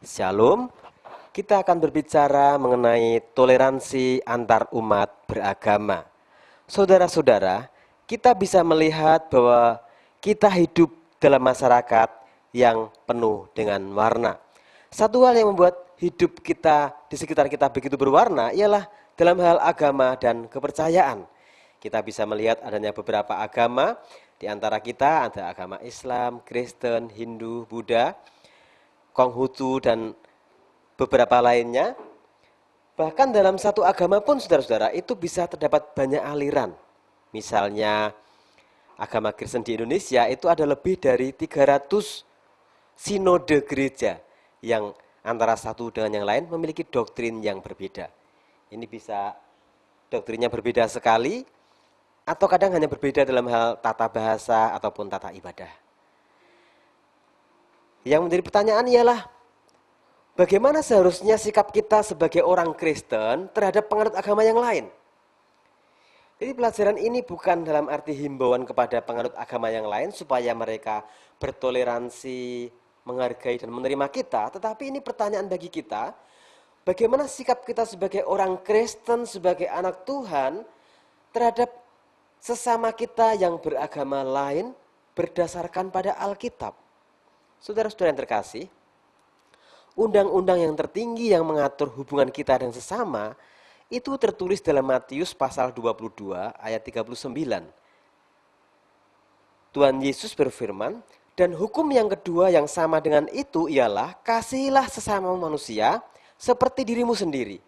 Shalom, kita akan berbicara mengenai toleransi antar umat beragama. Saudara-saudara, kita bisa melihat bahwa kita hidup dalam masyarakat yang penuh dengan warna. Satu hal yang membuat hidup kita di sekitar kita begitu berwarna ialah dalam hal agama dan kepercayaan. Kita bisa melihat adanya beberapa agama, di antara kita ada agama Islam, Kristen, Hindu, Buddha, Konghucu, dan beberapa lainnya. Bahkan dalam satu agama pun saudara-saudara itu bisa terdapat banyak aliran. Misalnya agama Kristen di Indonesia itu ada lebih dari 300 sinode gereja yang antara satu dengan yang lain memiliki doktrin yang berbeda. Ini bisa doktrinnya berbeda sekali atau kadang hanya berbeda dalam hal tata bahasa ataupun tata ibadah. Yang menjadi pertanyaan ialah bagaimana seharusnya sikap kita sebagai orang Kristen terhadap penganut agama yang lain? Jadi pelajaran ini bukan dalam arti himbauan kepada penganut agama yang lain supaya mereka bertoleransi, menghargai dan menerima kita, tetapi ini pertanyaan bagi kita, bagaimana sikap kita sebagai orang Kristen, sebagai anak Tuhan terhadap sesama kita yang beragama lain berdasarkan pada Alkitab. Saudara-saudara yang terkasih, undang-undang yang tertinggi yang mengatur hubungan kita dengan sesama itu tertulis dalam Matius pasal 22 ayat 39. Tuhan Yesus berfirman, dan hukum yang kedua yang sama dengan itu ialah kasihilah sesama manusia seperti dirimu sendiri.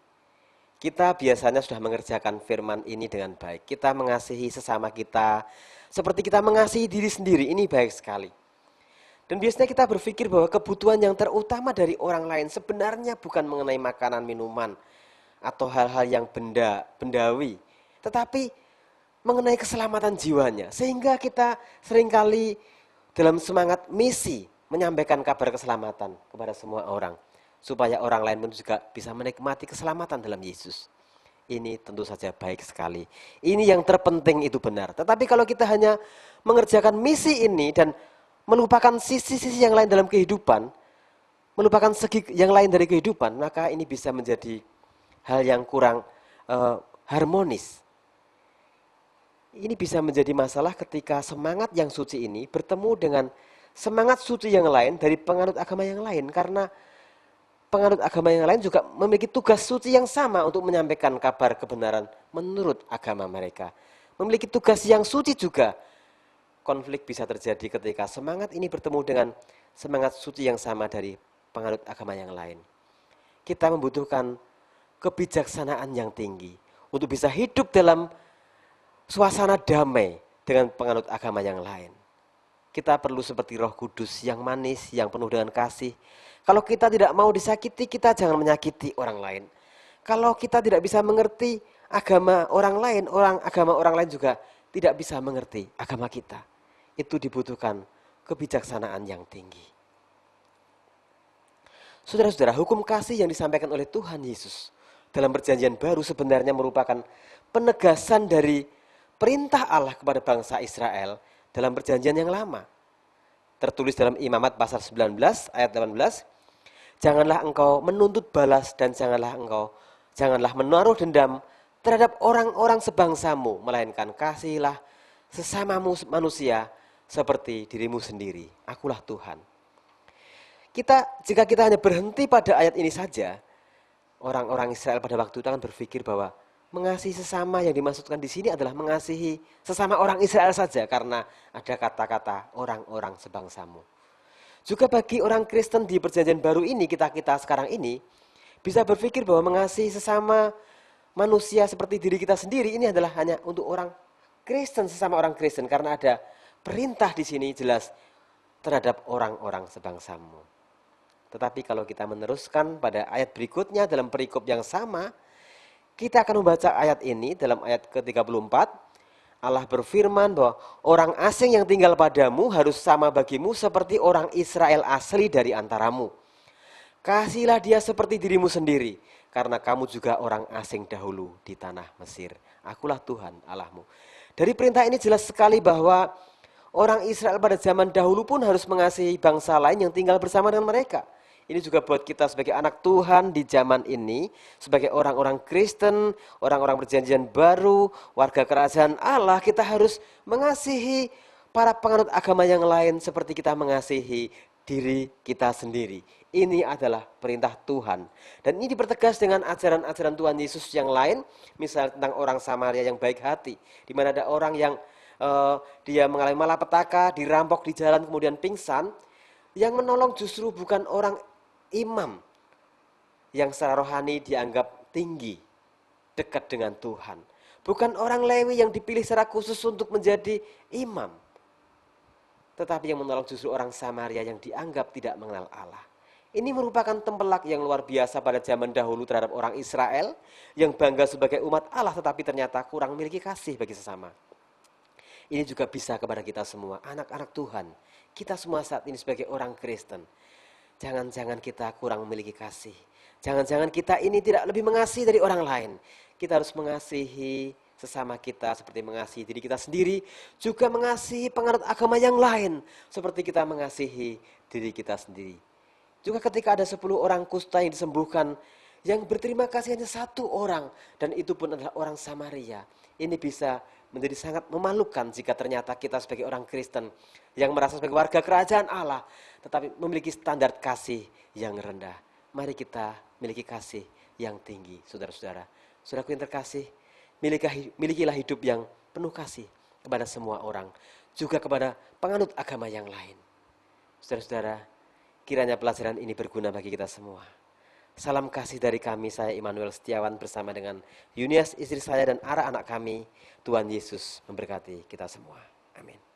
Kita biasanya sudah mengerjakan firman ini dengan baik. Kita mengasihi sesama kita seperti kita mengasihi diri sendiri. Ini baik sekali. Dan biasanya kita berpikir bahwa kebutuhan yang terutama dari orang lain sebenarnya bukan mengenai makanan, minuman, atau hal-hal yang bendawi, tetapi mengenai keselamatan jiwanya. Sehingga kita seringkali dalam semangat misi menyampaikan kabar keselamatan kepada semua orang, supaya orang lain pun juga bisa menikmati keselamatan dalam Yesus. Ini tentu saja baik sekali. Ini yang terpenting, itu benar. Tetapi kalau kita hanya mengerjakan misi ini dan melupakan sisi-sisi yang lain dalam kehidupan, melupakan segi yang lain dari kehidupan, maka ini bisa menjadi hal yang kurang harmonis. Ini bisa menjadi masalah ketika semangat yang suci ini bertemu dengan semangat suci yang lain dari penganut agama yang lain, karena penganut agama yang lain juga memiliki tugas suci yang sama untuk menyampaikan kabar kebenaran menurut agama mereka. Memiliki tugas yang suci juga. Konflik bisa terjadi ketika semangat ini bertemu dengan semangat suci yang sama dari penganut agama yang lain. Kita membutuhkan kebijaksanaan yang tinggi untuk bisa hidup dalam suasana damai dengan penganut agama yang lain. Kita perlu seperti Roh Kudus yang manis, yang penuh dengan kasih. Kalau kita tidak mau disakiti, kita jangan menyakiti orang lain. Kalau kita tidak bisa mengerti agama orang lain juga tidak bisa mengerti agama kita. Itu dibutuhkan kebijaksanaan yang tinggi. Saudara-saudara, hukum kasih yang disampaikan oleh Tuhan Yesus dalam perjanjian baru sebenarnya merupakan penegasan dari perintah Allah kepada bangsa Israel dalam perjanjian yang lama. Tertulis dalam Imamat pasal 19 ayat 18, janganlah engkau menuntut balas dan janganlah menaruh dendam terhadap orang-orang sebangsamu, melainkan kasihilah sesamamu manusia seperti dirimu sendiri. Akulah Tuhan. Jika kita hanya berhenti pada ayat ini saja, orang-orang Israel pada waktu itu akan berpikir bahwa mengasihi sesama yang dimaksudkan di sini adalah mengasihi sesama orang Israel saja, karena ada kata-kata orang-orang sebangsamu. Juga bagi orang Kristen di perjanjian baru ini, kita sekarang ini bisa berpikir bahwa mengasihi sesama manusia seperti diri kita sendiri ini adalah hanya untuk orang Kristen, sesama orang Kristen, karena ada perintah di sini jelas terhadap orang-orang sebangsamu. Tetapi kalau kita meneruskan pada ayat berikutnya dalam perikop yang sama, kita akan membaca ayat ini dalam ayat ke-34. Allah berfirman bahwa orang asing yang tinggal padamu harus sama bagimu seperti orang Israel asli dari antaramu. Kasihilah dia seperti dirimu sendiri, karena kamu juga orang asing dahulu di tanah Mesir. Akulah Tuhan Allahmu. Dari perintah ini jelas sekali bahwa orang Israel pada zaman dahulu pun harus mengasihi bangsa lain yang tinggal bersama dengan mereka. Ini juga buat kita sebagai anak Tuhan di zaman ini, sebagai orang-orang Kristen, orang-orang perjanjian baru, warga kerajaan Allah, kita harus mengasihi para penganut agama yang lain seperti kita mengasihi diri kita sendiri. Ini adalah perintah Tuhan. Dan ini dipertegas dengan ajaran-ajaran Tuhan Yesus yang lain, misalnya tentang orang Samaria yang baik hati, di mana ada orang yang dia mengalami malapetaka, dirampok di jalan kemudian pingsan, yang menolong justru bukan orang imam yang secara rohani dianggap tinggi, dekat dengan Tuhan. Bukan orang Lewi yang dipilih secara khusus untuk menjadi imam. Tetapi yang menolong justru orang Samaria yang dianggap tidak mengenal Allah. Ini merupakan tempelak yang luar biasa pada zaman dahulu terhadap orang Israel yang bangga sebagai umat Allah tetapi ternyata kurang memiliki kasih bagi sesama. Ini juga bisa kepada kita semua, anak-anak Tuhan. Kita semua saat ini sebagai orang Kristen. Jangan-jangan kita kurang memiliki kasih. Jangan-jangan kita ini tidak lebih mengasihi dari orang lain. Kita harus mengasihi sesama kita seperti mengasihi diri kita sendiri. Juga mengasihi penganut agama yang lain seperti kita mengasihi diri kita sendiri. Juga ketika ada 10 orang kusta yang disembuhkan, yang berterima kasih hanya 1 orang. Dan itu pun adalah orang Samaria. Ini bisa menjadi sangat memalukan jika ternyata kita sebagai orang Kristen yang merasa sebagai warga kerajaan Allah, tetapi memiliki standar kasih yang rendah. Mari kita miliki kasih yang tinggi, saudara-saudara. Saudaraku yang terkasih, milikilah hidup yang penuh kasih kepada semua orang, juga kepada penganut agama yang lain. Saudara-saudara, kiranya pelajaran ini berguna bagi kita semua. Salam kasih dari kami, saya Immanuel Setiawan bersama dengan Yunias istri saya dan Ara anak kami. Tuhan Yesus memberkati kita semua. Amin.